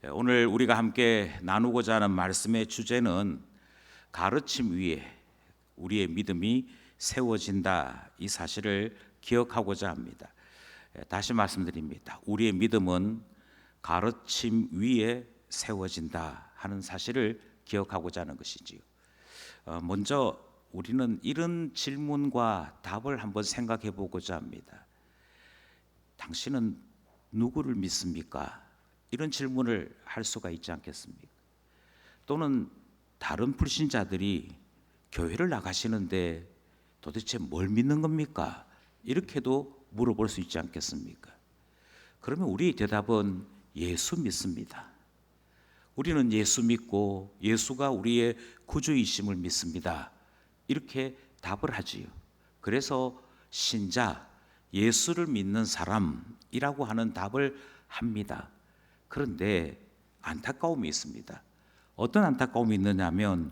오늘 우리가 함께 나누고자 하는 말씀의 주제는 가르침 위에 우리의 믿음이 세워진다, 이 사실을 기억하고자 합니다. 다시 말씀드립니다. 우리의 믿음은 가르침 위에 세워진다 하는 사실을 기억하고자 하는 것이지요. 먼저 우리는 이런 질문과 답을 한번 생각해 보고자 합니다. 당신은 누구를 믿습니까? 이런 질문을 할 수가 있지 않겠습니까? 또는 다른 불신자들이 교회를 나가시는데 도대체 뭘 믿는 겁니까? 이렇게도 물어볼 수 있지 않겠습니까? 그러면 우리의 대답은 예수 믿습니다. 우리는 예수 믿고 예수가 우리의 구주이심을 믿습니다. 이렇게 답을 하지요. 그래서 신자, 예수를 믿는 사람이라고 하는 답을 합니다. 그런데 안타까움이 있습니다. 어떤 안타까움이 있느냐면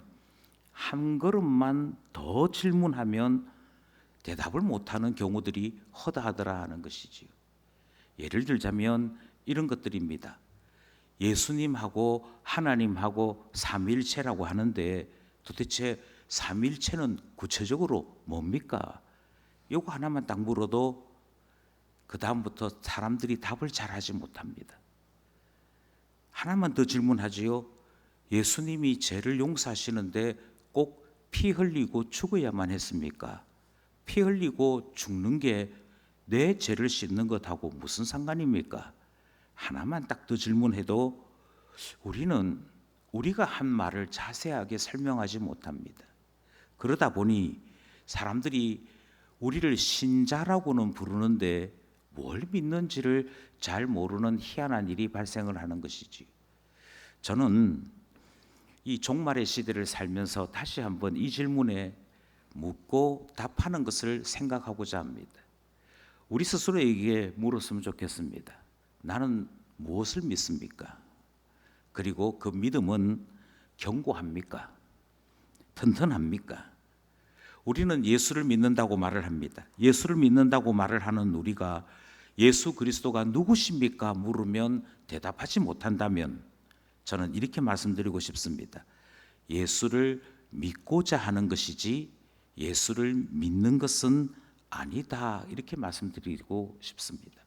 한 걸음만 더 질문하면 대답을 못하는 경우들이 허다하더라 하는 것이지요. 예를 들자면 이런 것들입니다. 예수님하고 하나님하고 삼위일체라고 하는데 도대체 삼위일체는 구체적으로 뭡니까? 이거 하나만 딱 물어도 그 다음부터 사람들이 답을 잘 하지 못합니다. 하나만 더 질문하지요. 예수님이 죄를 용서하시는데 꼭 피 흘리고 죽어야만 했습니까? 피 흘리고 죽는 게 내 죄를 씻는 것하고 무슨 상관입니까? 하나만 딱 더 질문해도 우리는 우리가 한 말을 자세하게 설명하지 못합니다. 그러다 보니 사람들이 우리를 신자라고는 부르는데 뭘 믿는지를 잘 모르는 희한한 일이 발생을 하는 것이지. 저는 이 종말의 시대를 살면서 다시 한번 이 질문에 묻고 답하는 것을 생각하고자 합니다. 우리 스스로에게 물었으면 좋겠습니다. 나는 무엇을 믿습니까? 그리고 그 믿음은 견고합니까? 튼튼합니까? 우리는 예수를 믿는다고 말을 합니다. 예수를 믿는다고 말을 하는 우리가 예수 그리스도가 누구십니까? 물으면 대답하지 못한다면 저는 이렇게 말씀드리고 싶습니다. 예수를 믿고자 하는 것이지 예수를 믿는 것은 아니다, 이렇게 말씀드리고 싶습니다.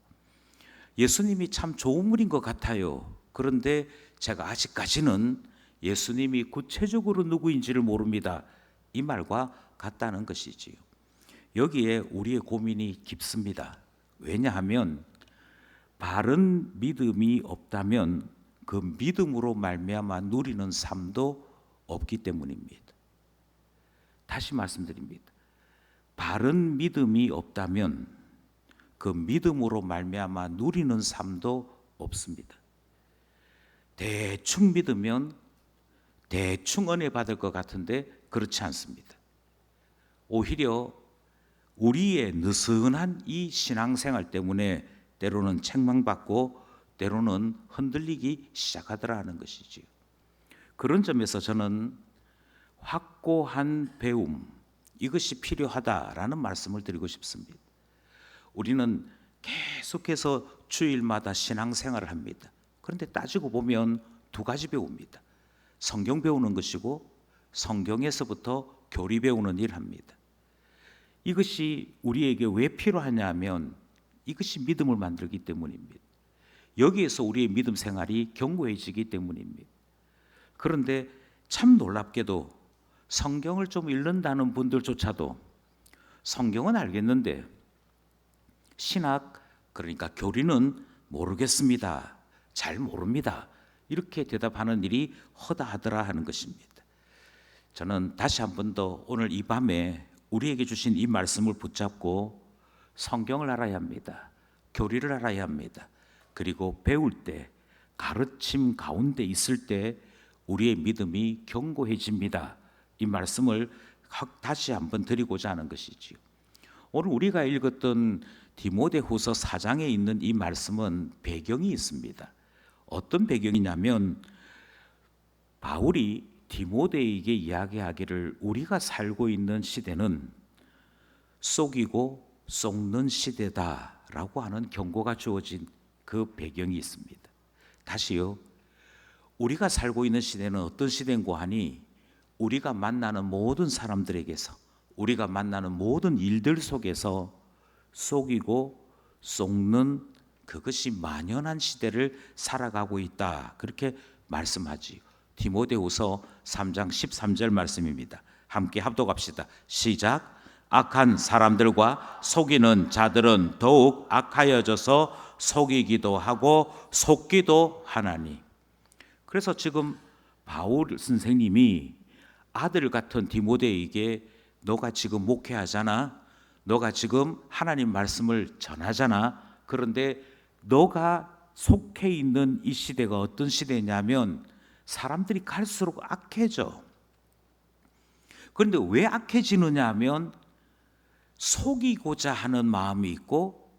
예수님이 참 좋은 분인 것 같아요. 그런데 제가 아직까지는 예수님이 구체적으로 누구인지를 모릅니다. 이 말과 같다는 것이지요. 여기에 우리의 고민이 깊습니다. 왜냐하면 바른 믿음이 없다면 그 믿음으로 말미암아 누리는 삶도 없기 때문입니다. 다시 말씀드립니다. 바른 믿음이 없다면 그 믿음으로 말미암아 누리는 삶도 없습니다. 대충 믿으면 대충 은혜 받을 것 같은데 그렇지 않습니다. 오히려 우리의 느슨한 이 신앙생활 때문에 때로는 책망받고 때로는 흔들리기 시작하더라 하는 것이지요. 그런 점에서 저는 확고한 배움, 이것이 필요하다라는 말씀을 드리고 싶습니다. 우리는 계속해서 주일마다 신앙생활을 합니다. 그런데 따지고 보면 두 가지 배웁니다. 성경 배우는 것이고 성경에서부터 교리 배우는 일을 합니다. 이것이 우리에게 왜 필요하냐 하면 이것이 믿음을 만들기 때문입니다. 여기에서 우리의 믿음 생활이 견고해지기 때문입니다. 그런데 참 놀랍게도 성경을 좀 읽는다는 분들조차도 성경은 알겠는데 신학, 그러니까 교리는 모르겠습니다. 잘 모릅니다. 이렇게 대답하는 일이 허다하더라 하는 것입니다. 저는 다시 한 번 더 오늘 이 밤에 우리에게 주신 이 말씀을 붙잡고 성경을 알아야 합니다. 교리를 알아야 합니다. 그리고 배울 때, 가르침 가운데 있을 때 우리의 믿음이 견고해집니다. 이 말씀을 다시 한번 드리고자 하는 것이지요. 오늘 우리가 읽었던 디모데후서 4장에 있는 이 말씀은 배경이 있습니다. 어떤 배경이냐면 바울이 디모데에게 이야기하기를 우리가 살고 있는 시대는 속이고 속는 시대다라고 하는 경고가 주어진 그 배경이 있습니다. 다시요. 우리가 살고 있는 시대는 어떤 시대인고 하니 우리가 만나는 모든 사람들에게서, 우리가 만나는 모든 일들 속에서 속이고 속는 그것이 만연한 시대를 살아가고 있다, 그렇게 말씀하지요. 디모데후서 3장 13절 말씀입니다. 함께 합독합시다. 시작. 악한 사람들과 속이는 자들은 더욱 악하여져서 속이기도 하고 속기도 하나니. 그래서 지금 바울 선생님이 아들 같은 디모데에게 너가 지금 목회하잖아, 너가 지금 하나님 말씀을 전하잖아, 그런데 너가 속해 있는 이 시대가 어떤 시대냐면 사람들이 갈수록 악해져. 그런데 왜 악해지느냐 하면 속이고자 하는 마음이 있고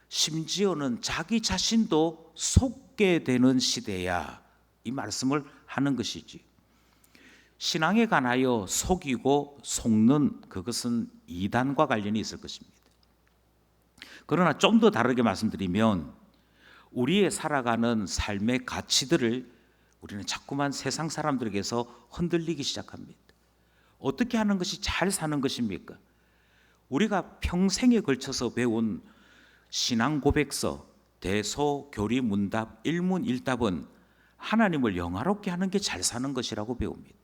심지어는 자기 자신도 속게 되는 시대야, 이 말씀을 하는 것이지. 신앙에 관하여 속이고 속는 그것은 이단과 관련이 있을 것입니다. 그러나 좀 더 다르게 말씀드리면 우리의 살아가는 삶의 가치들을 우리는 자꾸만 세상 사람들에게서 흔들리기 시작합니다. 어떻게 하는 것이 잘 사는 것입니까? 우리가 평생에 걸쳐서 배운 신앙 고백서, 대소, 교리, 문답, 일문일답은 하나님을 영화롭게 하는 게 잘 사는 것이라고 배웁니다.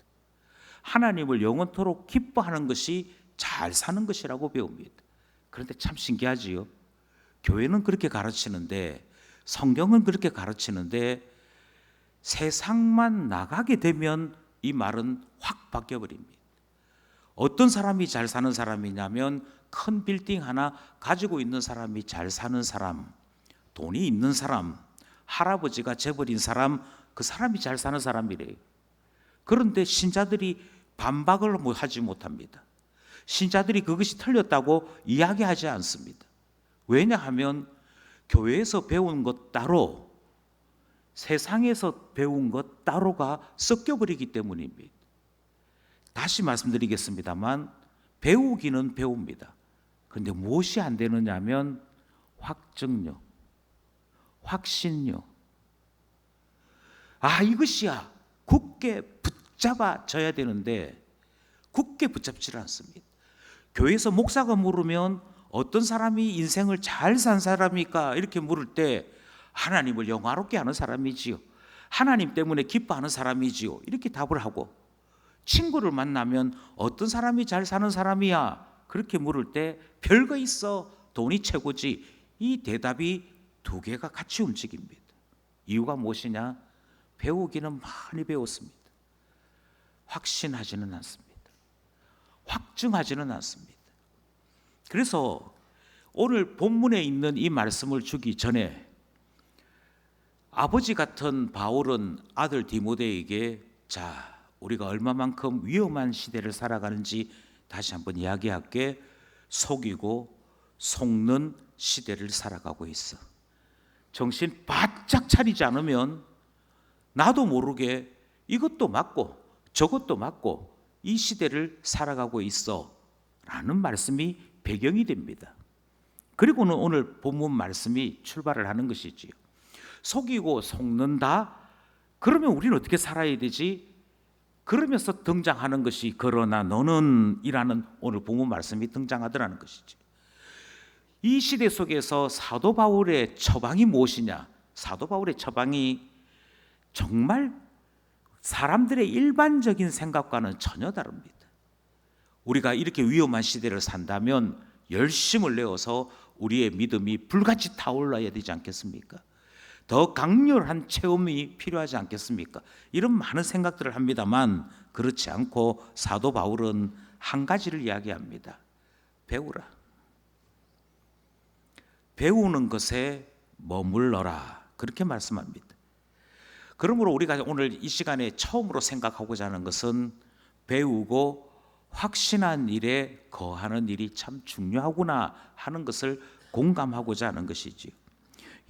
하나님을 영원토록 기뻐하는 것이 잘 사는 것이라고 배웁니다. 그런데 참 신기하지요. 교회는 그렇게 가르치는데, 성경은 그렇게 가르치는데 세상만 나가게 되면 이 말은 확 바뀌어버립니다. 어떤 사람이 잘 사는 사람이냐면 큰 빌딩 하나 가지고 있는 사람이 잘 사는 사람, 돈이 있는 사람, 할아버지가 재벌인 사람, 그 사람이 잘 사는 사람이래요. 그런데 신자들이 반박을 하지 못합니다. 신자들이 그것이 틀렸다고 이야기하지 않습니다. 왜냐하면 교회에서 배운 것 따로, 세상에서 배운 것 따로가 섞여버리기 때문입니다. 다시 말씀드리겠습니다만 배우기는 배웁니다. 그런데 무엇이 안 되느냐 하면 확증력, 확신력. 이것이야, 굳게 붙잡아져야 되는데 굳게 붙잡지를 않습니다. 교회에서 목사가 물으면 어떤 사람이 인생을 잘 산 사람입니까? 이렇게 물을 때 하나님을 영화롭게 하는 사람이지요, 하나님 때문에 기뻐하는 사람이지요, 이렇게 답을 하고, 친구를 만나면 어떤 사람이 잘 사는 사람이야? 그렇게 물을 때 별거 있어, 돈이 최고지, 이 대답이 두 개가 같이 움직입니다. 이유가 무엇이냐? 배우기는 많이 배웠습니다. 확신하지는 않습니다. 확증하지는 않습니다. 그래서 오늘 본문에 있는 이 말씀을 주기 전에 아버지 같은 바울은 아들 디모데에게 우리가 얼마만큼 위험한 시대를 살아가는지 다시 한번 이야기할게. 속이고 속는 시대를 살아가고 있어. 정신 바짝 차리지 않으면 나도 모르게 이것도 맞고 저것도 맞고 이 시대를 살아가고 있어 라는 말씀이 배경이 됩니다. 그리고는 오늘 본문 말씀이 출발을 하는 것이지요. 속이고 속는다? 그러면 우리는 어떻게 살아야 되지? 그러면서 등장하는 것이 그러나 너는 이라는 오늘 본문 말씀이 등장하더라는 것이지. 이 시대 속에서 사도 바울의 처방이 무엇이냐? 사도 바울의 처방이 정말 사람들의 일반적인 생각과는 전혀 다릅니다. 우리가 이렇게 위험한 시대를 산다면 열심을 내어서 우리의 믿음이 불같이 타올라야 되지 않겠습니까? 더 강렬한 체험이 필요하지 않겠습니까? 이런 많은 생각들을 합니다만 그렇지 않고 사도 바울은 한 가지를 이야기합니다. 배우라. 배우는 것에 머물러라. 그렇게 말씀합니다. 그러므로 우리가 오늘 이 시간에 처음으로 생각하고자 하는 것은 배우고 확신한 일에 거하는 일이 참 중요하구나 하는 것을 공감하고자 하는 것이지요.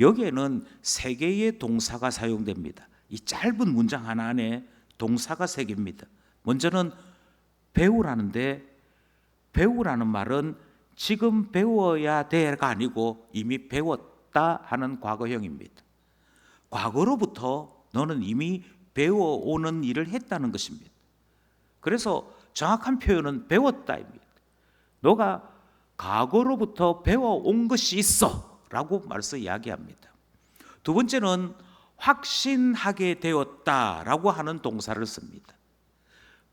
여기에는 세 개의 동사가 사용됩니다. 이 짧은 문장 하나 안에 동사가 세 개입니다. 먼저는 배우라는데, 배우라는 말은 지금 배워야 돼가 아니고 이미 배웠다 하는 과거형입니다. 과거로부터 너는 이미 배워오는 일을 했다는 것입니다. 그래서 정확한 표현은 배웠다입니다. 너가 과거로부터 배워온 것이 있어 라고 말해서 이야기합니다. 두 번째는 확신하게 되었다라고 하는 동사를 씁니다.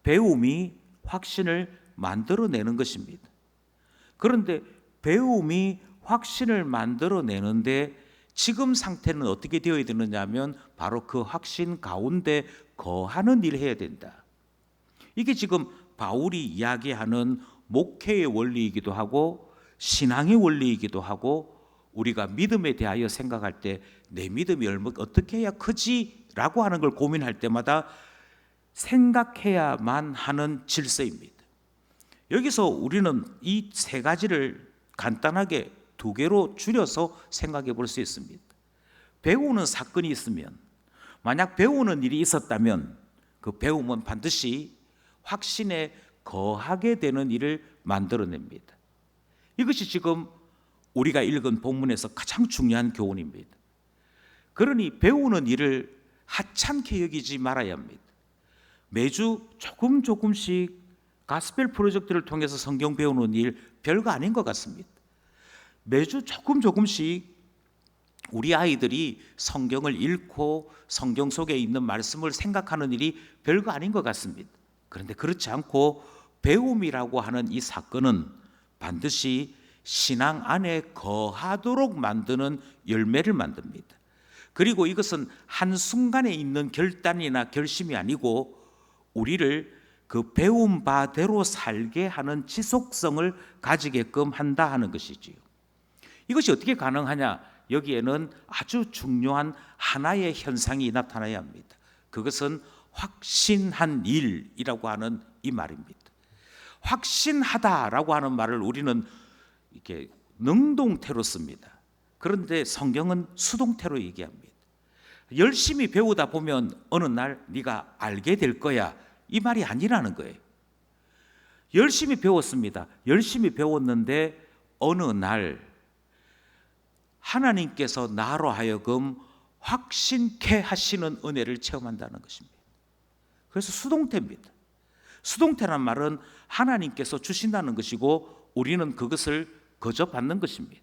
배움이 확신을 만들어내는 것입니다. 그런데 배움이 확신을 만들어내는데 지금 상태는 어떻게 되어야 되느냐 하면 바로 그 확신 가운데 거하는 일을 해야 된다. 이게 지금 바울이 이야기하는 목회의 원리이기도 하고 신앙의 원리이기도 하고 우리가 믿음에 대하여 생각할 때 내 믿음이 어떻게 해야 크지? 라고 하는 걸 고민할 때마다 생각해야만 하는 질서입니다. 여기서 우리는 이 세 가지를 간단하게 두 개로 줄여서 생각해 볼 수 있습니다. 배우는 사건이 있으면, 만약 배우는 일이 있었다면 그 배움은 반드시 확신에 거하게 되는 일을 만들어냅니다. 이것이 지금 우리가 읽은 본문에서 가장 중요한 교훈입니다. 그러니 배우는 일을 하찮게 여기지 말아야 합니다. 매주 조금씩 가스펠 프로젝트를 통해서 성경 배우는 일 별거 아닌 것 같습니다. 매주 조금씩 우리 아이들이 성경을 읽고 성경 속에 있는 말씀을 생각하는 일이 별거 아닌 것 같습니다. 그런데 그렇지 않고 배움이라고 하는 이 사건은 반드시 신앙 안에 거하도록 만드는 열매를 만듭니다. 그리고 이것은 한순간에 있는 결단이나 결심이 아니고 우리를 그 배운 바대로 살게 하는 지속성을 가지게끔 한다 하는 것이지요. 이것이 어떻게 가능하냐? 여기에는 아주 중요한 하나의 현상이 나타나야 합니다. 그것은 확신한 일이라고 하는 이 말입니다. 확신하다라고 하는 말을 우리는 이렇게 능동태로 씁니다. 그런데 성경은 수동태로 얘기합니다. 열심히 배우다 보면 어느 날 네가 알게 될 거야, 이 말이 아니라는 거예요. 열심히 배웠습니다. 열심히 배웠는데 어느 날 하나님께서 나로 하여금 확신케 하시는 은혜를 체험한다는 것입니다. 그래서 수동태입니다. 수동태란 말은 하나님께서 주신다는 것이고 우리는 그것을 거저 받는 것입니다.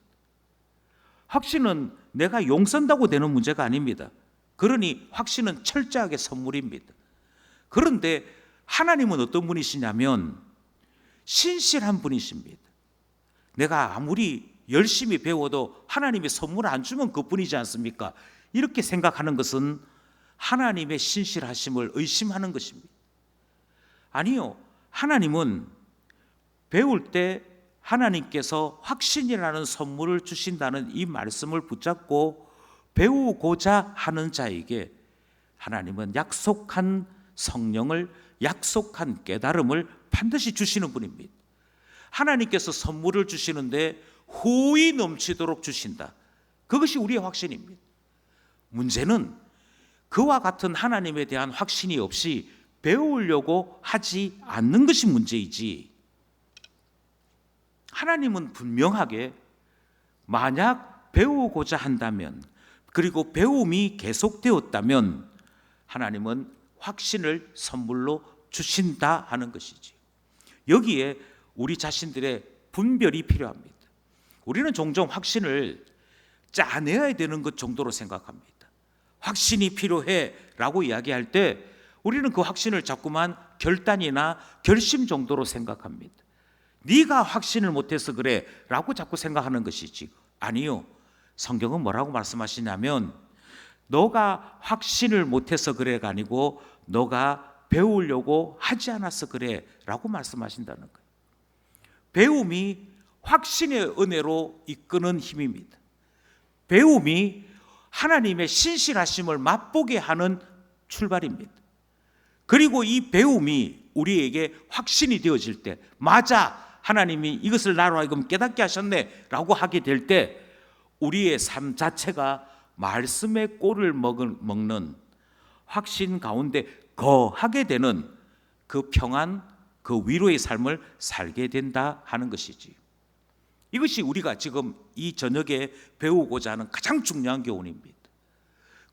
확신은 내가 용 쓴다고 되는 문제가 아닙니다. 그러니 확신은 철저하게 선물입니다. 그런데 하나님은 어떤 분이시냐면 신실한 분이십니다. 내가 아무리 열심히 배워도 하나님이 선물 안 주면 그뿐이지 않습니까? 이렇게 생각하는 것은 하나님의 신실하심을 의심하는 것입니다. 아니요, 하나님은 배울 때 하나님께서 확신이라는 선물을 주신다는 이 말씀을 붙잡고 배우고자 하는 자에게 하나님은 약속한 성령을, 약속한 깨달음을 반드시 주시는 분입니다. 하나님께서 선물을 주시는데 후히 넘치도록 주신다. 그것이 우리의 확신입니다. 문제는 그와 같은 하나님에 대한 확신이 없이 배우려고 하지 않는 것이 문제이지, 하나님은 분명하게 만약 배우고자 한다면, 그리고 배움이 계속되었다면 하나님은 확신을 선물로 주신다 하는 것이지. 여기에 우리 자신들의 분별이 필요합니다. 우리는 종종 확신을 짜내야 되는 것 정도로 생각합니다. 확신이 필요해 라고 이야기할 때 우리는 그 확신을 자꾸만 결단이나 결심 정도로 생각합니다. 네가 확신을 못해서 그래 라고 자꾸 생각하는 것이지. 아니요, 성경은 뭐라고 말씀하시냐면 너가 확신을 못해서 그래가 아니고 너가 배우려고 하지 않아서 그래 라고 말씀하신다는 거예요. 배움이 확신의 은혜로 이끄는 힘입니다. 배움이 하나님의 신실하심을 맛보게 하는 출발입니다. 그리고 이 배움이 우리에게 확신이 되어질 때, 맞아, 하나님이 이것을 나로 하여금 깨닫게 하셨네 라고 하게 될 때 우리의 삶 자체가 말씀의 꼴을 먹는 확신 가운데 거하게 되는 그 평안, 그 위로의 삶을 살게 된다 하는 것이지. 이것이 우리가 지금 이 저녁에 배우고자 하는 가장 중요한 교훈입니다.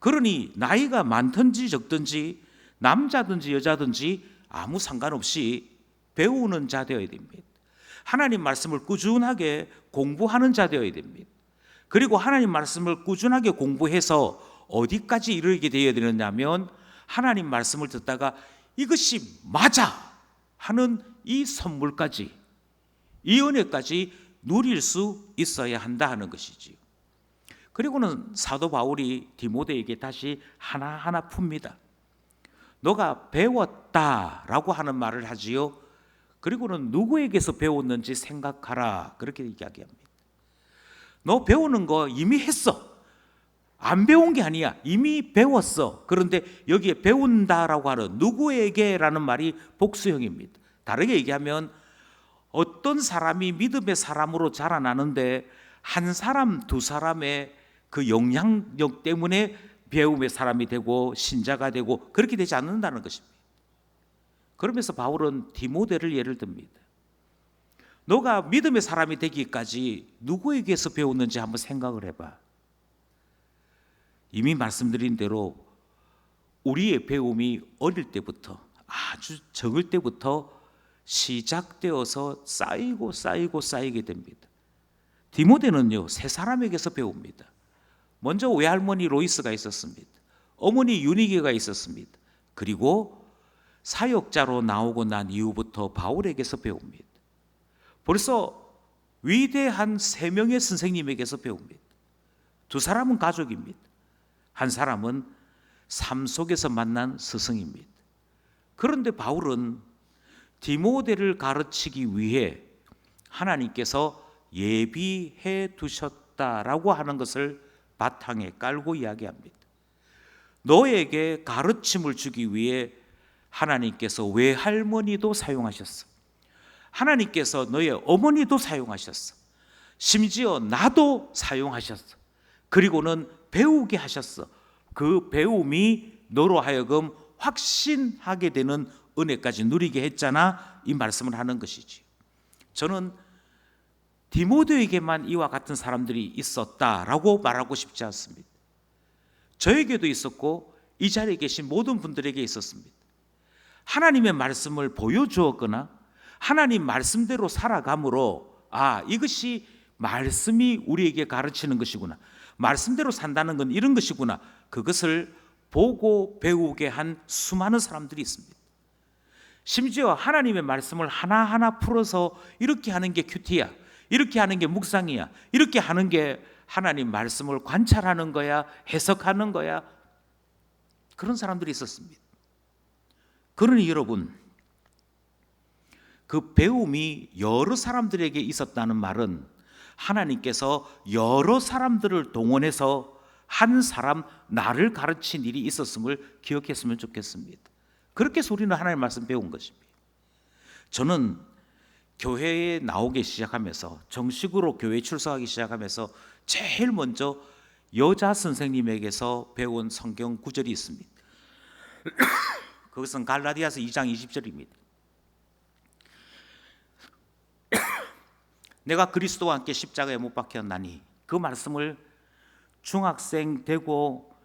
그러니 나이가 많든지 적든지 남자든지 여자든지 아무 상관없이 배우는 자 되어야 됩니다. 하나님 말씀을 꾸준하게 공부하는 자 되어야 됩니다. 그리고 하나님 말씀을 꾸준하게 공부해서 어디까지 이르게 되어야 되느냐면 하나님 말씀을 듣다가 이것이 맞아 하는 이 선물까지, 이 은혜까지 누릴 수 있어야 한다 하는 것이지요. 그리고는 사도 바울이 디모데에게 다시 하나하나 풉니다. 너가 배웠다라고 하는 말을 하지요. 그리고는 누구에게서 배웠는지 생각하라, 그렇게 이야기합니다. 너 배우는 거 이미 했어. 안 배운 게 아니야. 이미 배웠어. 그런데 여기에 배운다라고 하는 누구에게라는 말이 복수형입니다. 다르게 얘기하면 어떤 사람이 믿음의 사람으로 자라나는데 한 사람, 두 사람의 그 영향력 때문에 배움의 사람이 되고 신자가 되고 그렇게 되지 않는다는 것입니다. 그러면서 바울은 디모데를 예를 듭니다. 너가 믿음의 사람이 되기까지 누구에게서 배웠는지 한번 생각을 해봐. 이미 말씀드린 대로 우리의 배움이 어릴 때부터, 아주 적을 때부터 시작되어서 쌓이게 됩니다. 디모데는요, 세 사람에게서 배웁니다. 먼저 외할머니 로이스가 있었습니다. 어머니 유니게가 있었습니다. 그리고 사역자로 나오고 난 이후부터 바울에게서 배웁니다. 벌써 위대한 세 명의 선생님에게서 배웁니다. 두 사람은 가족입니다. 한 사람은 삶 속에서 만난 스승입니다. 그런데 바울은 디모데를 가르치기 위해 하나님께서 예비해 두셨다라고 하는 것을 바탕에 깔고 이야기합니다. 너에게 가르침을 주기 위해 하나님께서 외할머니도 사용하셨어. 하나님께서 너의 어머니도 사용하셨어. 심지어 나도 사용하셨어. 그리고는 배우게 하셨어. 그 배움이 너로 하여금 확신하게 되는 은혜까지 누리게 했잖아. 이 말씀을 하는 것이지. 저는 디모데에게만 이와 같은 사람들이 있었다라고 말하고 싶지 않습니다. 저에게도 있었고 이 자리에 계신 모든 분들에게 있었습니다. 하나님의 말씀을 보여주었거나 하나님 말씀대로 살아감으로 이것이 말씀이 우리에게 가르치는 것이구나, 말씀대로 산다는 건 이런 것이구나, 그것을 보고 배우게 한 수많은 사람들이 있습니다. 심지어 하나님의 말씀을 하나하나 풀어서 이렇게 하는 게 큐티야, 이렇게 하는 게 묵상이야, 이렇게 하는 게 하나님 말씀을 관찰하는 거야, 해석하는 거야, 그런 사람들이 있었습니다. 그러니 여러분, 그 배움이 여러 사람들에게 있었다는 말은 하나님께서 여러 사람들을 동원해서 한 사람, 나를 가르친 일이 있었음을 기억했으면 좋겠습니다. 그렇게 해서 우리는 하나님의 말씀 배운 것입니다. 저는 교회에 나오기 시작하면서, 정식으로 교회에 출석하기 시작하면서 제일 먼저 여자 선생님에게서 배운 성경 구절이 있습니다. 그것은 갈라디아서 2장 20절입니다. 내가 그리스도와 함께 십자가에 못 박혔나니, 그 말씀을 중학생 되고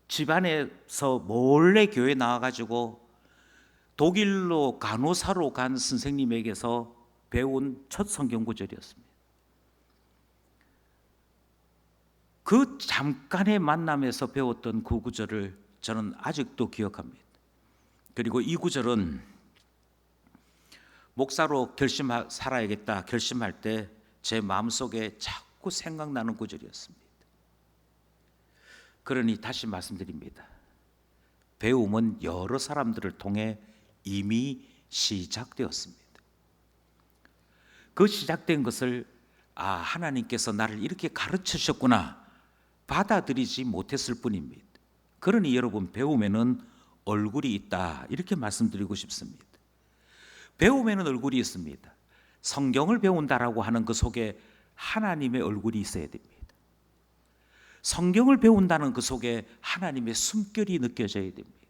집안에서 몰래 교회 나와가지고 독일로 간호사로 간 선생님에게서 배운 첫 성경 구절이었습니다. 그 잠깐의 만남에서 배웠던 그 구절을 저는 아직도 기억합니다. 그리고 이 구절은 목사로 살아야겠다 결심할 때 제 마음속에 자꾸 생각나는 구절이었습니다. 그러니 다시 말씀드립니다. 배움은 여러 사람들을 통해 이미 시작되었습니다. 그 시작된 것을 하나님께서 나를 이렇게 가르쳐 주셨구나 받아들이지 못했을 뿐입니다. 그러니 여러분, 배움에는 얼굴이 있다, 이렇게 말씀드리고 싶습니다. 배움에는 얼굴이 있습니다. 성경을 배운다라고 하는 그 속에 하나님의 얼굴이 있어야 됩니다. 성경을 배운다는 그 속에 하나님의 숨결이 느껴져야 됩니다.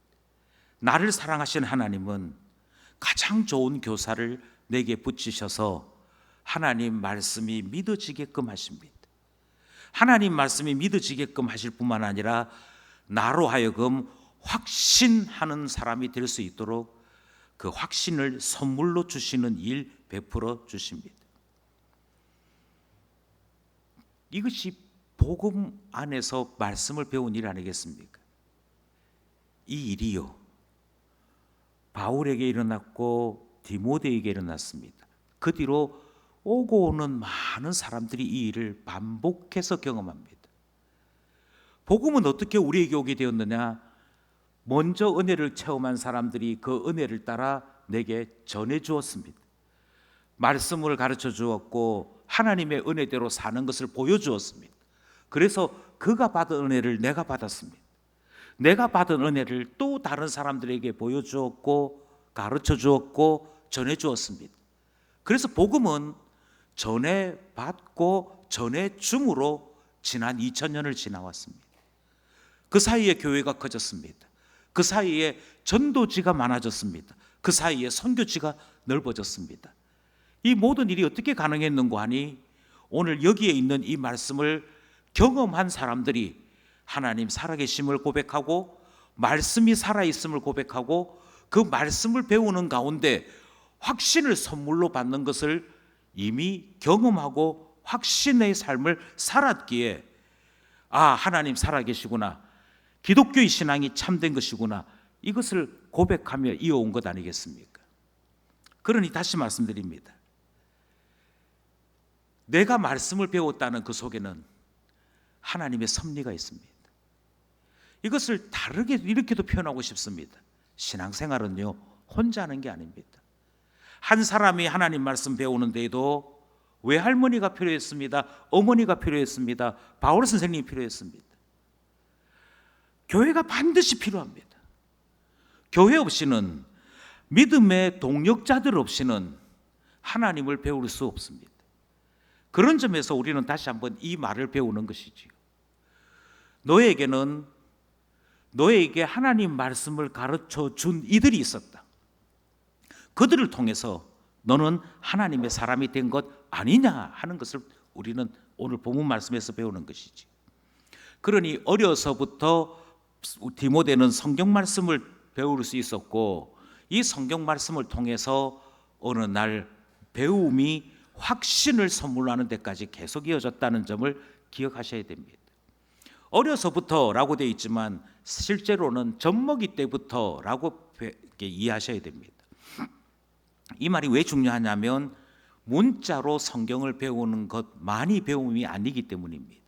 나를 사랑하신 하나님은 가장 좋은 교사를 내게 붙이셔서 하나님 말씀이 믿어지게끔 하십니다. 하나님 말씀이 믿어지게끔 하실 뿐만 아니라 나로 하여금 확신하는 사람이 될 수 있도록 그 확신을 선물로 주시는 일 베풀어 주십니다. 이것이 복음 안에서 말씀을 배운 일 아니겠습니까? 이 일이요, 바울에게 일어났고 디모데에게 일어났습니다. 그 뒤로 오고 오는 많은 사람들이 이 일을 반복해서 경험합니다. 복음은 어떻게 우리에게 오게 되었느냐? 먼저 은혜를 체험한 사람들이 그 은혜를 따라 내게 전해 주었습니다. 말씀을 가르쳐 주었고 하나님의 은혜대로 사는 것을 보여주었습니다. 그래서 그가 받은 은혜를 내가 받았습니다. 내가 받은 은혜를 또 다른 사람들에게 보여주었고 가르쳐 주었고 전해 주었습니다. 그래서 복음은 전해 받고 전해 줌으로 지난 2000년을 지나왔습니다. 그 사이에 교회가 커졌습니다. 그 사이에 전도지가 많아졌습니다. 그 사이에 선교지가 넓어졌습니다. 이 모든 일이 어떻게 가능했는고 하니 오늘 여기에 있는 이 말씀을 경험한 사람들이 하나님 살아계심을 고백하고 말씀이 살아있음을 고백하고 그 말씀을 배우는 가운데 확신을 선물로 받는 것을 이미 경험하고 확신의 삶을 살았기에 하나님 살아계시구나, 기독교의 신앙이 참된 것이구나, 이것을 고백하며 이어온 것 아니겠습니까? 그러니 다시 말씀드립니다. 내가 말씀을 배웠다는 그 속에는 하나님의 섭리가 있습니다. 이것을 다르게 이렇게도 표현하고 싶습니다. 신앙생활은요, 혼자 하는 게 아닙니다. 한 사람이 하나님 말씀 배우는 데에도 외할머니가 필요했습니다. 어머니가 필요했습니다. 바울 선생님이 필요했습니다. 교회가 반드시 필요합니다. 교회 없이는, 믿음의 동력자들 없이는 하나님을 배울 수 없습니다. 그런 점에서 우리는 다시 한번 이 말을 배우는 것이지요. 너에게 하나님 말씀을 가르쳐 준 이들이 있었다. 그들을 통해서 너는 하나님의 사람이 된 것 아니냐 하는 것을 우리는 오늘 본문 말씀에서 배우는 것이지. 그러니 어려서부터 디모데는 성경 말씀을 배울 수 있었고 이 성경 말씀을 통해서 어느 날 배움이 확신을 선물하는 데까지 계속 이어졌다는 점을 기억하셔야 됩니다. 어려서부터라고 되어 있지만 실제로는 젖먹이 때부터라고 이해하셔야 됩니다. 이 말이 왜 중요하냐면 문자로 성경을 배우는 것만이 배움이 아니기 때문입니다.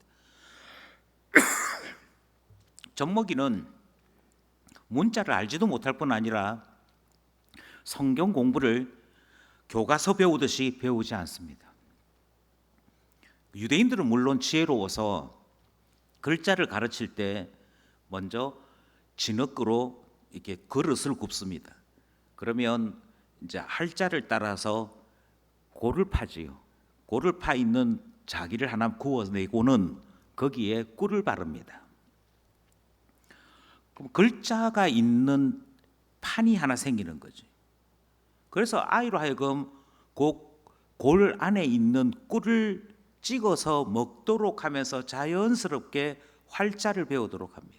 젖먹이는 문자를 알지도 못할 뿐 아니라 성경 공부를 교과서 배우듯이 배우지 않습니다. 유대인들은 물론 지혜로워서 글자를 가르칠 때 먼저 진흙으로 이렇게 그릇을 굽습니다. 그러면 이제 할자를 따라서 골을 파지요. 골을 파 있는 자기를 하나 구워내고는 거기에 꿀을 바릅니다. 그럼 글자가 있는 판이 하나 생기는 거죠. 그래서 아이로 하여금 골 안에 있는 꿀을 찍어서 먹도록 하면서 자연스럽게 활자를 배우도록 합니다.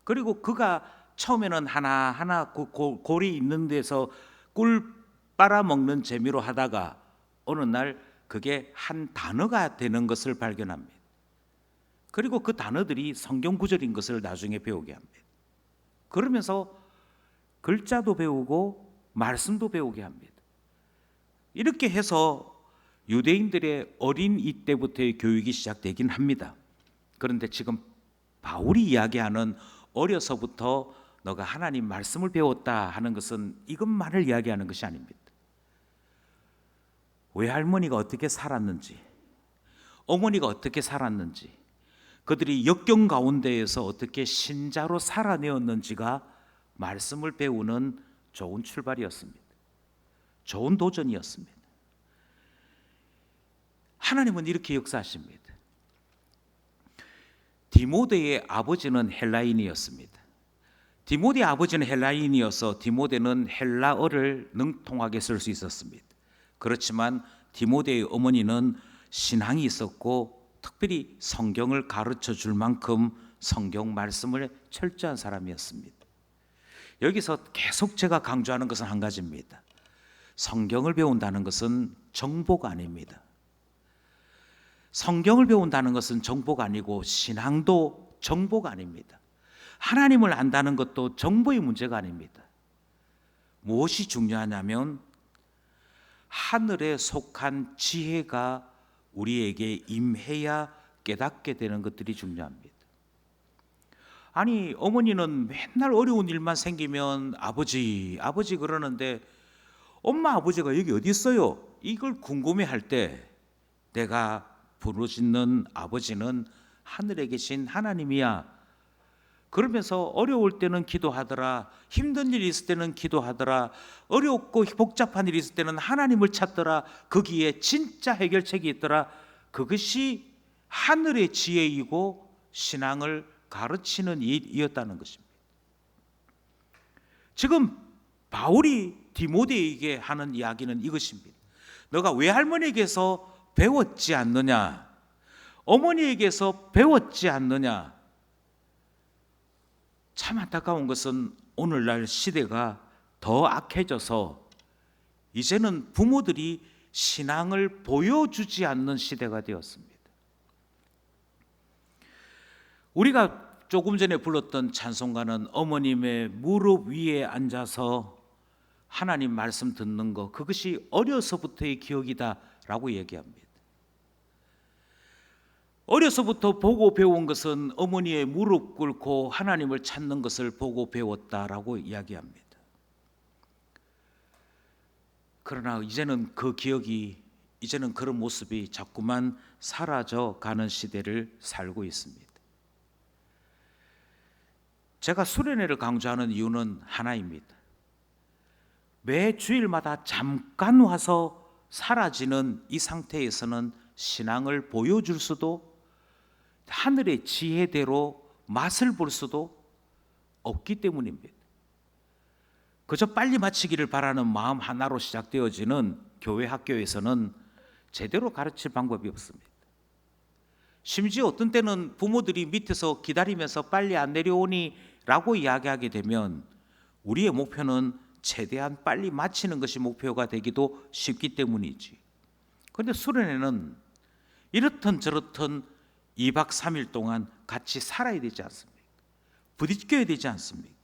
그리고 그가 처음에는 하나하나 골이 있는 데서 꿀 빨아먹는 재미로 하다가 어느 날 그게 한 단어가 되는 것을 발견합니다. 그리고 그 단어들이 성경 구절인 것을 나중에 배우게 합니다. 그러면서 글자도 배우고 말씀도 배우게 합니다. 이렇게 해서 유대인들의 어린 이때부터의 교육이 시작되긴 합니다. 그런데 지금 바울이 이야기하는 어려서부터 너가 하나님 말씀을 배웠다 하는 것은 이것만을 이야기하는 것이 아닙니다. 외할머니가 어떻게 살았는지, 어머니가 어떻게 살았는지, 그들이 역경 가운데에서 어떻게 신자로 살아내었는지가 말씀을 배우는 좋은 출발이었습니다. 좋은 도전이었습니다. 하나님은 이렇게 역사하십니다. 디모데의 아버지는 헬라인이었습니다. 디모데의 아버지는 헬라인이어서 디모데는 헬라어를 능통하게 쓸 수 있었습니다. 그렇지만 디모데의 어머니는 신앙이 있었고 특별히 성경을 가르쳐 줄 만큼 성경 말씀을 철저한 사람이었습니다. 여기서 계속 제가 강조하는 것은 한 가지입니다. 성경을 배운다는 것은 정보가 아닙니다. 성경을 배운다는 것은 정보가 아니고 신앙도 정보가 아닙니다. 하나님을 안다는 것도 정보의 문제가 아닙니다. 무엇이 중요하냐면 하늘에 속한 지혜가 우리에게 임해야 깨닫게 되는 것들이 중요합니다. 아니, 어머니는 맨날 어려운 일만 생기면 아버지 그러는데 엄마 아버지가 여기 어디 있어요? 이걸 궁금해할 때 내가 부르짖는 아버지는 하늘에 계신 하나님이야. 그러면서 어려울 때는 기도하더라, 힘든 일이 있을 때는 기도하더라, 어렵고 복잡한 일이 있을 때는 하나님을 찾더라, 거기에 진짜 해결책이 있더라. 그것이 하늘의 지혜이고 신앙을 가르치는 일이었다는 것입니다. 지금 바울이 디모데에게 하는 이야기는 이것입니다. 너가 외할머니에게서 배웠지 않느냐? 어머니에게서 배웠지 않느냐? 참 안타까운 것은 오늘날 시대가 더 악해져서 이제는 부모들이 신앙을 보여주지 않는 시대가 되었습니다. 우리가 조금 전에 불렀던 찬송가는 어머님의 무릎 위에 앉아서 하나님 말씀 듣는 것, 그것이 어려서부터의 기억이다라고 얘기합니다. 어려서부터 보고 배운 것은 어머니의 무릎 꿇고 하나님을 찾는 것을 보고 배웠다라고 이야기합니다. 그러나 이제는 그 기억이, 이제는 그런 모습이 자꾸만 사라져 가는 시대를 살고 있습니다. 제가 수련회를 강조하는 이유는 하나입니다. 매 주일마다 잠깐 와서 사라지는 이 상태에서는 신앙을 보여줄 수도 하늘의 지혜대로 맛을 볼 수도 없기 때문입니다. 그저 빨리 마치기를 바라는 마음 하나로 시작되어지는 교회 학교에서는 제대로 가르칠 방법이 없습니다. 심지어 어떤 때는 부모들이 밑에서 기다리면서 빨리 안 내려오니 라고 이야기하게 되면 우리의 목표는 최대한 빨리 마치는 것이 목표가 되기도 쉽기 때문이지. 그런데 수련회는 이렇든 저렇든 2박 3일 동안 같이 살아야 되지 않습니까? 부딪혀야 되지 않습니까?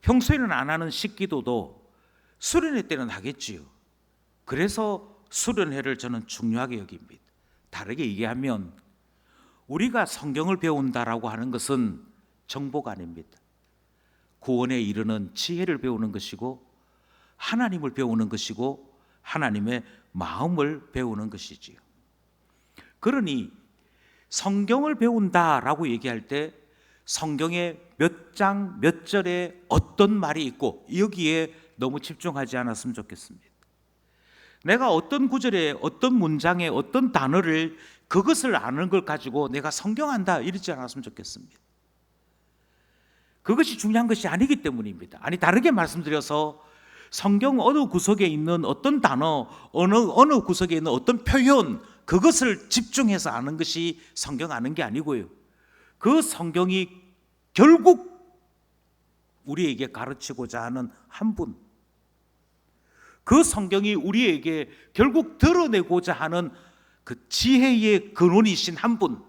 평소에는 안 하는 식기도도 수련회 때는 하겠지요. 그래서 수련회를 저는 중요하게 여깁니다. 다르게 얘기하면 우리가 성경을 배운다라고 하는 것은 정보가 아닙니다. 구원에 이르는 지혜를 배우는 것이고 하나님을 배우는 것이고 하나님의 마음을 배우는 것이지요. 그러니 성경을 배운다라고 얘기할 때 성경에 몇 장, 몇 절에 어떤 말이 있고 여기에 너무 집중하지 않았으면 좋겠습니다. 내가 어떤 구절에 어떤 문장에 어떤 단어를 그것을 아는 걸 가지고 내가 성경 안다 이러지 않았으면 좋겠습니다. 그것이 중요한 것이 아니기 때문입니다. 아니, 다르게 말씀드려서 성경 어느 구석에 있는 어떤 단어, 어느 구석에 있는 어떤 표현, 그것을 집중해서 아는 것이 성경 아는 게 아니고요. 그 성경이 결국 우리에게 가르치고자 하는 한 분, 그 성경이 우리에게 결국 드러내고자 하는 그 지혜의 근원이신 한 분,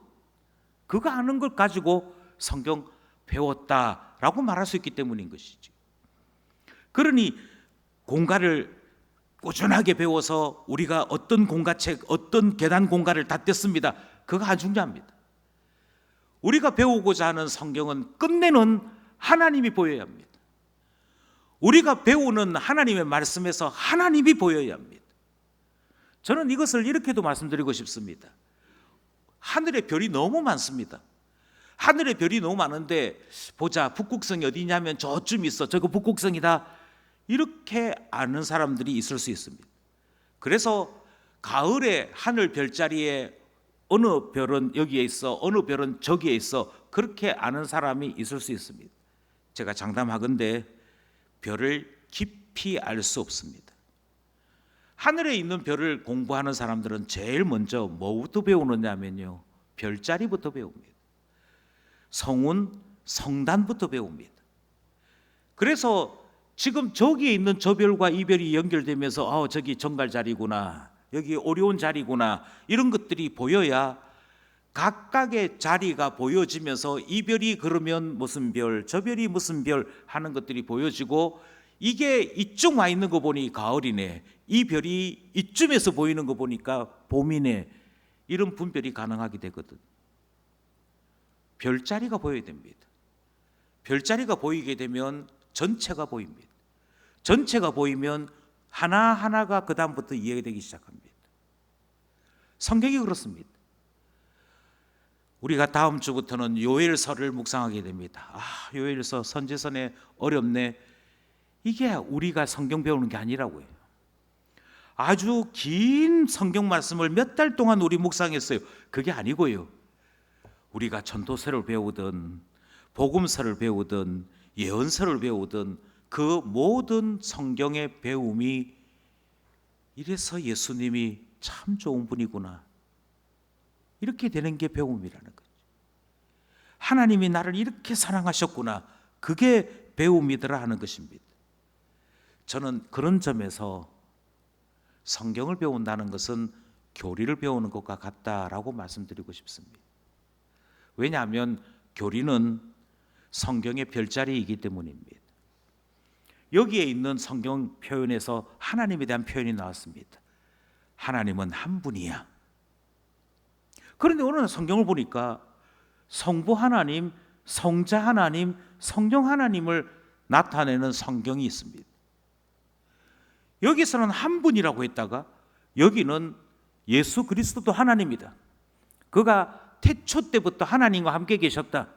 그거 아는 걸 가지고 성경 배웠다라고 말할 수 있기 때문인 것이지. 그러니 공가를 꾸준하게 배워서 우리가 어떤 공가책, 어떤 계단 공가를 다 뗐습니다. 그거 아주 중요합니다. 우리가 배우고자 하는 성경은 끝내는 하나님이 보여야 합니다. 우리가 배우는 하나님의 말씀에서 하나님이 보여야 합니다. 저는 이것을 이렇게도 말씀드리고 싶습니다. 하늘의 별이 너무 많습니다. 하늘의 별이 너무 많은데 보자, 북극성이 어디 있냐면 저쯤 있어, 저거 북극성이다, 이렇게 아는 사람들이 있을 수 있습니다. 그래서 가을에 하늘 별자리에 어느 별은 여기에 있어, 어느 별은 저기에 있어, 그렇게 아는 사람이 있을 수 있습니다. 제가 장담하건대 별을 깊이 알 수 없습니다. 하늘에 있는 별을 공부하는 사람들은 제일 먼저 뭐부터 배우느냐면요, 별자리부터 배웁니다. 성운, 성단부터 배웁니다. 그래서 지금 저기에 있는 저 별과 이 별이 연결되면서 저기 정갈 자리구나, 여기 오리온 자리구나, 이런 것들이 보여야 각각의 자리가 보여지면서 이 별이 그러면 무슨 별, 저 별이 무슨 별 하는 것들이 보여지고, 이게 이쪽 와 있는 거 보니 가을이네, 이 별이 이쯤에서 보이는 거 보니까 봄이네, 이런 분별이 가능하게 되거든. 별자리가 보여야 됩니다. 별자리가 보이게 되면 전체가 보입니다. 전체가 보이면 하나하나가 그 다음부터 이해되기 시작합니다. 성경이 그렇습니다. 우리가 다음 주부터는 요엘서를 묵상하게 됩니다. 요엘서 선지서네, 어렵네. 이게 우리가 성경 배우는 게 아니라고요. 아주 긴 성경 말씀을 몇 달 동안 우리 묵상했어요. 그게 아니고요. 우리가 전도서를 배우든 복음서를 배우든 예언서를 배우든 그 모든 성경의 배움이 이래서 예수님이 참 좋은 분이구나, 이렇게 되는 게 배움이라는 거죠. 하나님이 나를 이렇게 사랑하셨구나, 그게 배움이더라 하는 것입니다. 저는 그런 점에서 성경을 배운다는 것은 교리를 배우는 것과 같다라고 말씀드리고 싶습니다. 왜냐하면 교리는 성경의 별자리이기 때문입니다. 여기에 있는 성경 표현에서 하나님에 대한 표현이 나왔습니다. 하나님은 한 분이야. 그런데 오늘 성경을 보니까 성부 하나님, 성자 하나님, 성령 하나님을 나타내는 성경이 있습니다. 여기서는 한 분이라고 했다가 여기는 예수 그리스도도 하나님이다, 그가 태초 때부터 하나님과 함께 계셨다,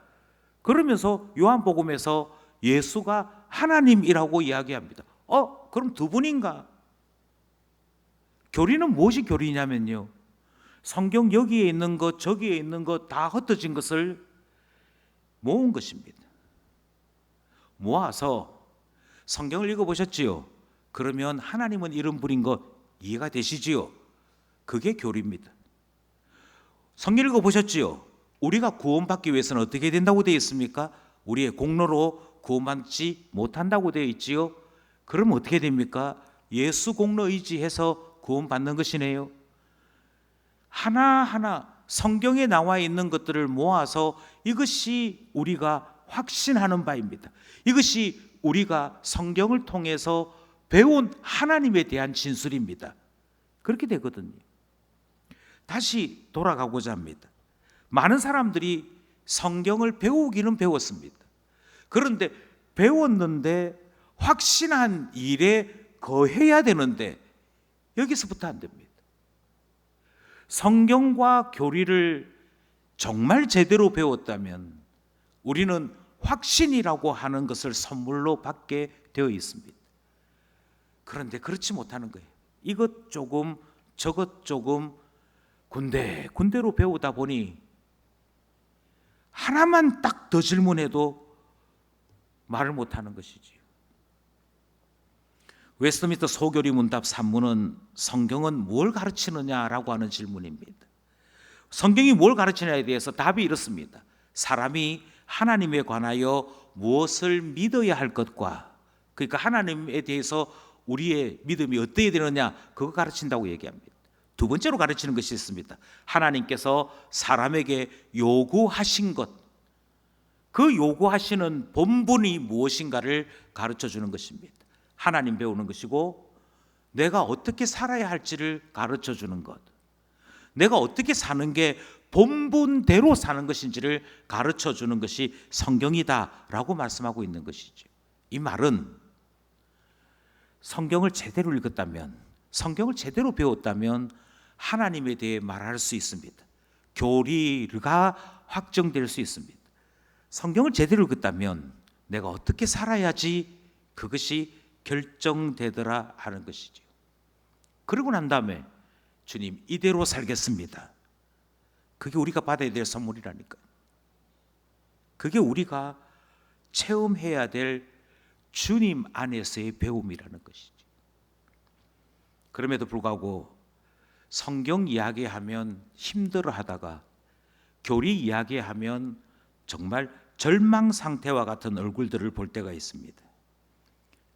그러면서 요한복음에서 예수가 하나님이라고 이야기합니다. 그럼 두 분인가? 교리는 무엇이 교리냐면요, 성경 여기에 있는 것 저기에 있는 것 다 흩어진 것을 모은 것입니다. 모아서 성경을 읽어보셨지요? 그러면 하나님은 이런 분인 것 이해가 되시지요? 그게 교리입니다. 성경 읽어보셨지요? 우리가 구원받기 위해서는 어떻게 된다고 되어 있습니까? 우리의 공로로 구원받지 못한다고 되어 있지요? 그럼 어떻게 됩니까? 예수 공로 의지해서 구원받는 것이네요. 하나하나 성경에 나와 있는 것들을 모아서 이것이 우리가 확신하는 바입니다. 이것이 우리가 성경을 통해서 배운 하나님에 대한 진술입니다. 그렇게 되거든요. 다시 돌아가고자 합니다. 많은 사람들이 성경을 배우기는 배웠습니다. 그런데 배웠는데 확신한 일에 거해야 되는데 여기서부터 안 됩니다. 성경과 교리를 정말 제대로 배웠다면 우리는 확신이라고 하는 것을 선물로 받게 되어 있습니다. 그런데 그렇지 못하는 거예요. 이것 조금 저것 조금 군데군데로 배우다 보니 하나만 딱 더 질문해도 말을 못하는 것이지요. 웨스트민스터 소교리 문답 3문은 성경은 뭘 가르치느냐라고 하는 질문입니다. 성경이 뭘 가르치냐에 대해서 답이 이렇습니다. 사람이 하나님에 관하여 무엇을 믿어야 할 것과, 그러니까 하나님에 대해서 우리의 믿음이 어떻게 되느냐, 그거 가르친다고 얘기합니다. 두 번째로 가르치는 것이 있습니다. 하나님께서 사람에게 요구하신 것, 그 요구하시는 본분이 무엇인가를 가르쳐 주는 것입니다. 하나님 배우는 것이고, 내가 어떻게 살아야 할지를 가르쳐 주는 것, 내가 어떻게 사는 게 본분대로 사는 것인지를 가르쳐 주는 것이 성경이다라고 말씀하고 있는 것이죠. 이 말은 성경을 제대로 읽었다면, 성경을 제대로 배웠다면 하나님에 대해 말할 수 있습니다. 교리가 확정될 수 있습니다. 성경을 제대로 읽었다면 내가 어떻게 살아야지 그것이 결정되더라 하는 것이죠. 그러고 난 다음에 주님 이대로 살겠습니다, 그게 우리가 받아야 될 선물이라니까. 그게 우리가 체험해야 될 주님 안에서의 배움이라는 것이죠. 그럼에도 불구하고 성경 이야기하면 힘들어 하다가 교리 이야기하면 정말 절망 상태와 같은 얼굴들을 볼 때가 있습니다.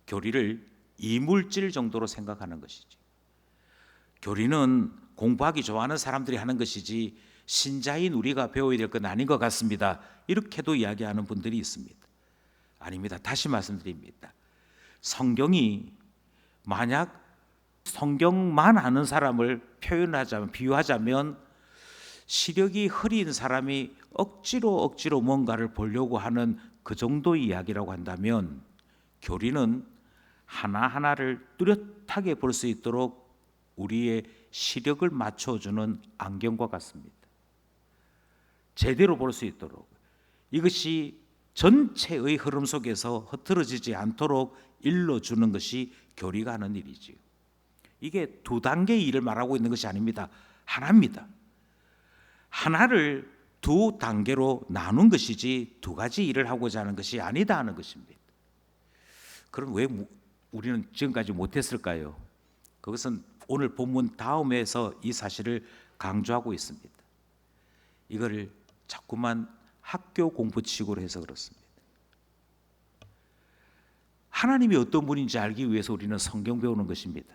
교리를 이물질 정도로 생각하는 것이지. 교리는 공부하기 좋아하는 사람들이 하는 것이지 신자인 우리가 배워야 될 건 아닌 것 같습니다. 이렇게도 이야기하는 분들이 있습니다. 아닙니다. 다시 말씀드립니다. 성경이 만약 성경만 아는 사람을 표현하자면, 비유하자면 시력이 흐린 사람이 억지로 뭔가를 보려고 하는 그 정도 이야기라고 한다면, 교리는 하나하나를 뚜렷하게 볼 수 있도록 우리의 시력을 맞춰주는 안경과 같습니다. 제대로 볼 수 있도록, 이것이 전체의 흐름 속에서 흐트러지지 않도록 일러주는 것이 교리가 하는 일이지요. 이게 두 단계의 일을 말하고 있는 것이 아닙니다. 하나입니다. 하나를 두 단계로 나눈 것이지 두 가지 일을 하고자 하는 것이 아니다 하는 것입니다. 그럼 왜 우리는 지금까지 못했을까요? 그것은 오늘 본문 다음에서 이 사실을 강조하고 있습니다. 이거를 자꾸만 학교 공부식으로 해서 그렇습니다. 하나님이 어떤 분인지 알기 위해서 우리는 성경 배우는 것입니다.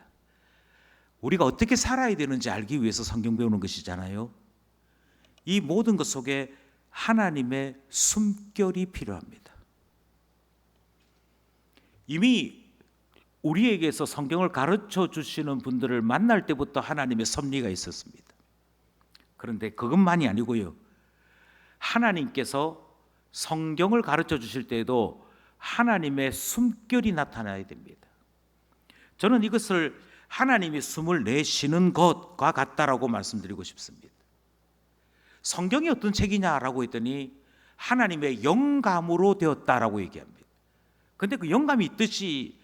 우리가 어떻게 살아야 되는지 알기 위해서 성경 배우는 것이잖아요. 이 모든 것 속에 하나님의 숨결이 필요합니다. 이미 우리에게서 성경을 가르쳐 주시는 분들을 만날 때부터 하나님의 섭리가 있었습니다. 그런데 그것만이 아니고요, 하나님께서 성경을 가르쳐 주실 때에도 하나님의 숨결이 나타나야 됩니다. 저는 이것을 하나님이 숨을 내쉬는 것과 같다라고 말씀드리고 싶습니다. 성경이 어떤 책이냐라고 했더니 하나님의 영감으로 되었다라고 얘기합니다. 그런데 그 영감이 있듯이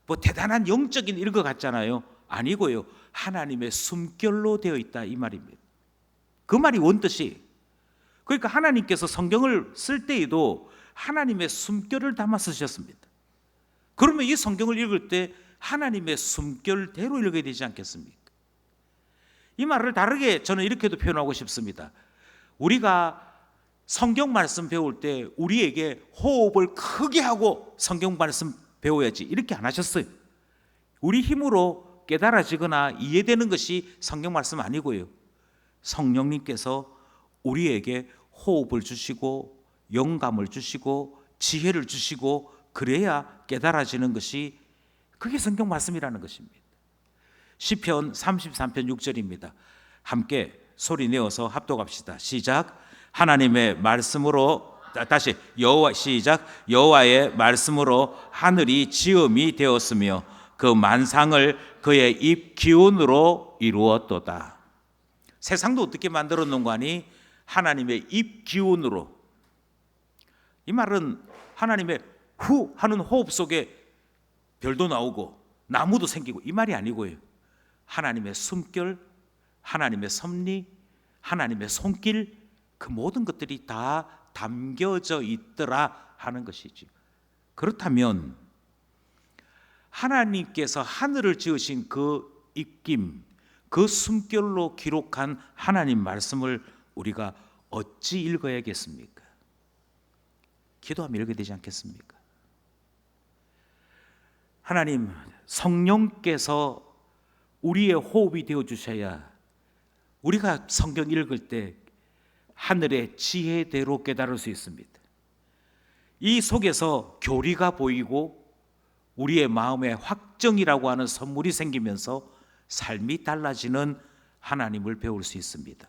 뭐 대단한 영적인 이런 것 같잖아요. 아니고요, 하나님의 숨결로 되어 있다 이 말입니다. 그 말이 원뜻이, 그러니까 하나님께서 성경을 쓸 때에도 하나님의 숨결을 담아 쓰셨습니다. 그러면 이 성경을 읽을 때 하나님의 숨결대로 읽어야 되지 않겠습니까? 이 말을 다르게 저는 이렇게도 표현하고 싶습니다. 우리가 성경 말씀 배울 때 우리에게 호흡을 크게 하고 성경 말씀 배워야지 이렇게 안 하셨어요. 우리 힘으로 깨달아지거나 이해되는 것이 성경 말씀 아니고요, 성령님께서 우리에게 호흡을 주시고 영감을 주시고 지혜를 주시고 그래야 깨달아지는 것이, 그게 성경 말씀이라는 것입니다. 시편 33편 6절입니다. 함께 소리 내어서 합독합시다. 시작. 하나님의 말씀으로, 다시 여호와, 시작. 여호와의 말씀으로 하늘이 지음이 되었으며 그 만상을 그의 입 기운으로 이루었도다. 세상도 어떻게 만들어 놓은 거 아니? 하나님의 입 기운으로. 이 말은 하나님의 후 하는 호흡 속에 별도 나오고 나무도 생기고 이 말이 아니고요, 하나님의 숨결, 하나님의 섭리, 하나님의 손길, 그 모든 것들이 다 담겨져 있더라 하는 것이지. 그렇다면 하나님께서 하늘을 지으신 그 입김, 그 숨결로 기록한 하나님 말씀을 우리가 어찌 읽어야겠습니까? 기도하며 읽어야 되지 않겠습니까? 하나님, 성령께서 우리의 호흡이 되어 주셔야 우리가 성경 읽을 때 하늘의 지혜대로 깨달을 수 있습니다. 이 속에서 교리가 보이고 우리의 마음에 확정이라고 하는 선물이 생기면서 삶이 달라지는 하나님을 배울 수 있습니다.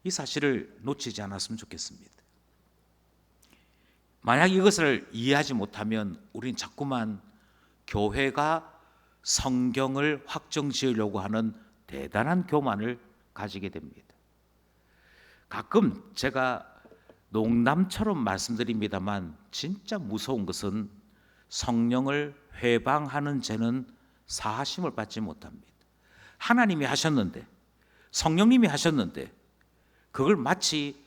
이 사실을 놓치지 않았으면 좋겠습니다. 만약 이것을 이해하지 못하면 우린 자꾸만 교회가 성경을 확정 지으려고 하는 대단한 교만을 가지게 됩니다. 가끔 제가 농담처럼 말씀드립니다만 진짜 무서운 것은 성령을 회방하는 죄는 사하심을 받지 못합니다. 하나님이 하셨는데, 성령님이 하셨는데 그걸 마치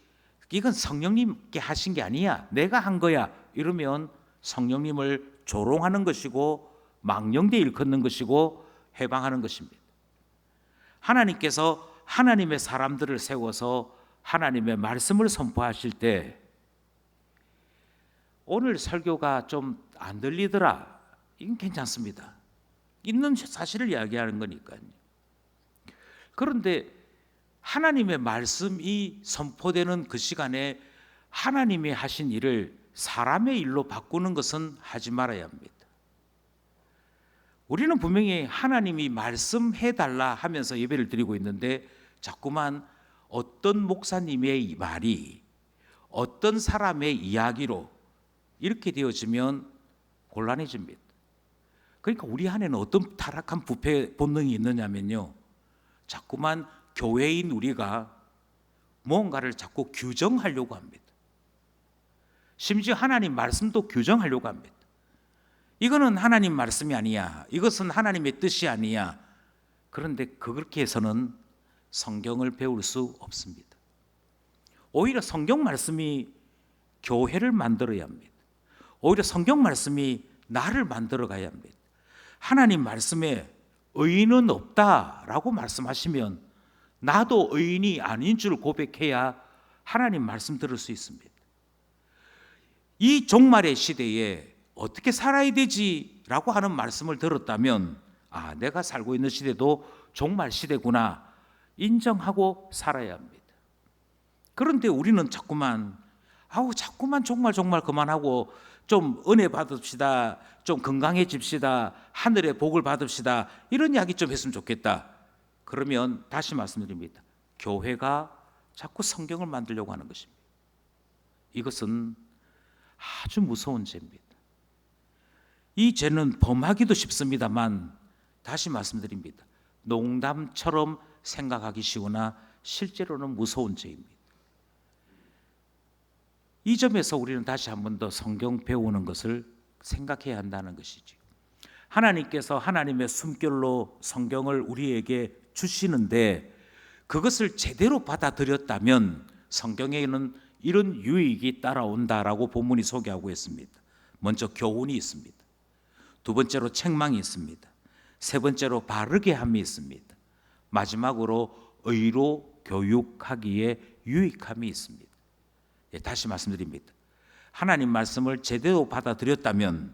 이건 성령님께 하신 게 아니야, 내가 한 거야 이러면 성령님을 조롱하는 것이고 망령되 일컫는 것이고 회방하는 것입니다. 하나님께서 하나님의 사람들을 세워서 하나님의 말씀을 선포하실 때 오늘 설교가 좀 안 들리더라, 이건 괜찮습니다. 있는 사실을 이야기하는 거니까요. 그런데 하나님의 말씀이 선포되는 그 시간에 하나님이 하신 일을 사람의 일로 바꾸는 것은 하지 말아야 합니다. 우리는 분명히 하나님이 말씀해달라 하면서 예배를 드리고 있는데 자꾸만 어떤 목사님의 말이 어떤 사람의 이야기로 이렇게 되어지면 곤란해집니다. 그러니까 우리 안에는 어떤 타락한 부패 본능이 있느냐면요, 자꾸만 교회인 우리가 뭔가를 자꾸 규정하려고 합니다. 심지어 하나님 말씀도 규정하려고 합니다. 이거는 하나님 말씀이 아니야, 이것은 하나님의 뜻이 아니야. 그런데 그렇게 해서는 성경을 배울 수 없습니다. 오히려 성경 말씀이 교회를 만들어야 합니다. 오히려 성경 말씀이 나를 만들어 가야 합니다. 하나님 말씀에 의인은 없다라고 말씀하시면 나도 의인이 아닌 줄 고백해야 하나님 말씀 들을 수 있습니다. 이 종말의 시대에 어떻게 살아야 되지라고 하는 말씀을 들었다면 내가 살고 있는 시대도 종말 시대구나 인정하고 살아야 합니다. 그런데 우리는 자꾸만 종말 그만하고 좀 은혜 받읍시다, 좀 건강해집시다, 하늘의 복을 받읍시다, 이런 이야기 좀 했으면 좋겠다. 그러면 다시 말씀드립니다. 교회가 자꾸 성경을 만들려고 하는 것입니다. 이것은 아주 무서운 죄입니다. 이 죄는 범하기도 쉽습니다만 다시 말씀드립니다. 농담처럼 생각하기 쉬우나 실제로는 무서운 죄입니다. 이 점에서 우리는 다시 한 번 더 성경 배우는 것을 생각해야 한다는 것이죠. 하나님께서 하나님의 숨결로 성경을 우리에게 주시는데 그것을 제대로 받아들였다면 성경에는 이런 유익이 따라온다라고 본문이 소개하고 있습니다. 먼저 교훈이 있습니다. 두 번째로 책망이 있습니다. 세 번째로 바르게 함이 있습니다. 마지막으로 의로 교육하기에 유익함이 있습니다. 다시 말씀드립니다. 하나님 말씀을 제대로 받아들였다면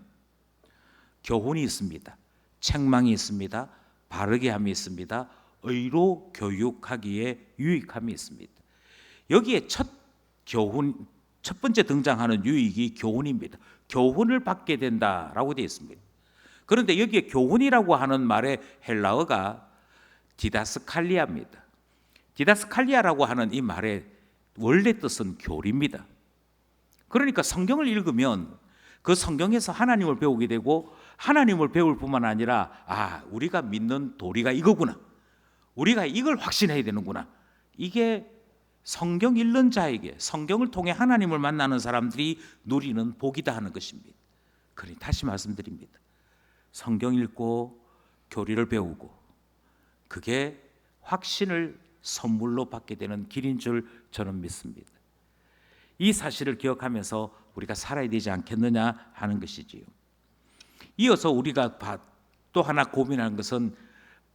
교훈이 있습니다. 책망이 있습니다. 바르게 함이 있습니다. 의로 교육하기에 유익함이 있습니다. 여기에 첫 번째 등장하는 유익이 교훈입니다. 교훈을 받게 된다라고 되어 있습니다. 그런데 여기에 교훈이라고 하는 말의 헬라어가 디다스칼리아입니다. 디다스칼리아라고 하는 이 말의 원래 뜻은 교리입니다. 그러니까 성경을 읽으면 그 성경에서 하나님을 배우게 되고 하나님을 배울 뿐만 아니라 우리가 믿는 도리가 이거구나, 우리가 이걸 확신해야 되는구나, 이게 성경 읽는 자에게, 성경을 통해 하나님을 만나는 사람들이 누리는 복이다 하는 것입니다. 그러니 다시 말씀드립니다. 성경 읽고 교리를 배우고 그게 확신을 선물로 받게 되는 길인 줄 저는 믿습니다. 이 사실을 기억하면서 우리가 살아야 되지 않겠느냐 하는 것이지요. 이어서 우리가 또 하나 고민하는 것은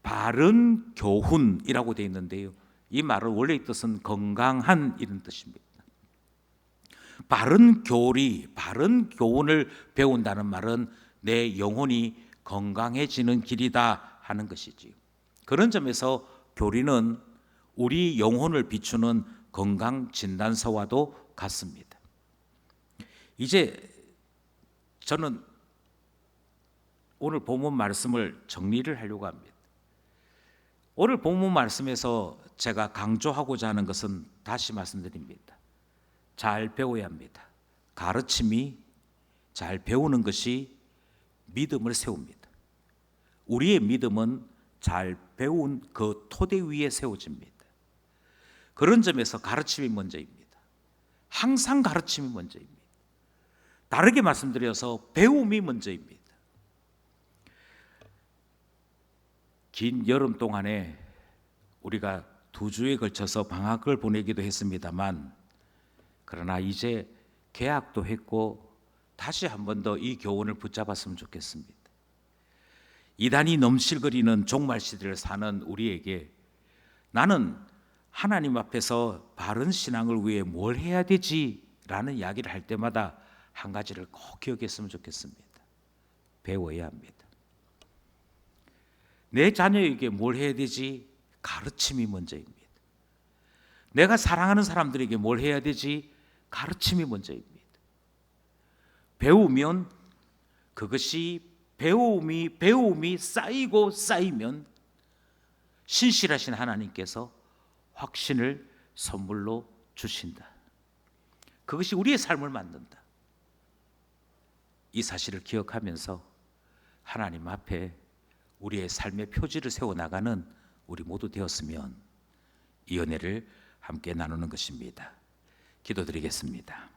바른 교훈이라고 되어 있는데요, 이 말은 원래의 뜻은 건강한 이런 뜻입니다. 바른 교리, 바른 교훈을 배운다는 말은 내 영혼이 건강해지는 길이다 하는 것이지요. 그런 점에서 교리는 우리 영혼을 비추는 건강 진단서와도 같습니다. 이제 저는 오늘 본문 말씀을 정리를 하려고 합니다. 오늘 본문 말씀에서 제가 강조하고자 하는 것은 다시 말씀드립니다. 잘 배워야 합니다. 가르침이 잘 배우는 것이 믿음을 세웁니다. 우리의 믿음은 잘 배운 그 토대 위에 세워집니다. 그런 점에서 가르침이 먼저입니다. 항상 가르침이 먼저입니다. 다르게 말씀드려서 배움이 먼저입니다. 긴 여름 동안에 우리가 2주에 걸쳐서 방학을 보내기도 했습니다만, 그러나 이제 개학도 했고 다시 한 번 더 이 교훈을 붙잡았으면 좋겠습니다. 이단이 넘실거리는 종말 시대를 사는 우리에게 나는 하나님 앞에서 바른 신앙을 위해 뭘 해야 되지라는 이야기를 할 때마다 한 가지를 꼭 기억했으면 좋겠습니다. 배워야 합니다. 내 자녀에게 뭘 해야 되지? 가르침이 먼저입니다. 내가 사랑하는 사람들에게 뭘 해야 되지? 가르침이 먼저입니다. 배우면 그것이 배움이 쌓이고 쌓이면 신실하신 하나님께서 확신을 선물로 주신다. 그것이 우리의 삶을 만든다. 이 사실을 기억하면서 하나님 앞에 우리의 삶의 표지를 세워나가는 우리 모두 되었으면 이 은혜를 함께 나누는 것입니다. 기도드리겠습니다.